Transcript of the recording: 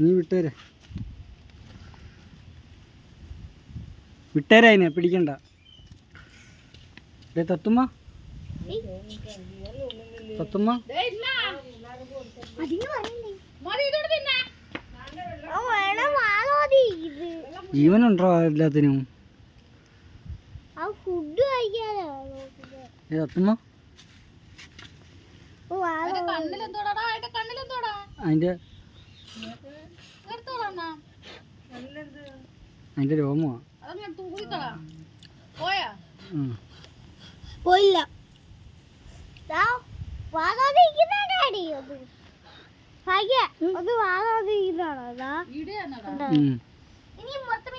നീ വിട്ടേരാ അതിനെ പിടിക്കണ്ട. തത്തുമ്മ ജീവനുണ്ടോ എല്ലാത്തിനും? തത്തുമ്മ അതിന്റെ രോമോ പോയില്ല. ഇനി മൊത്തം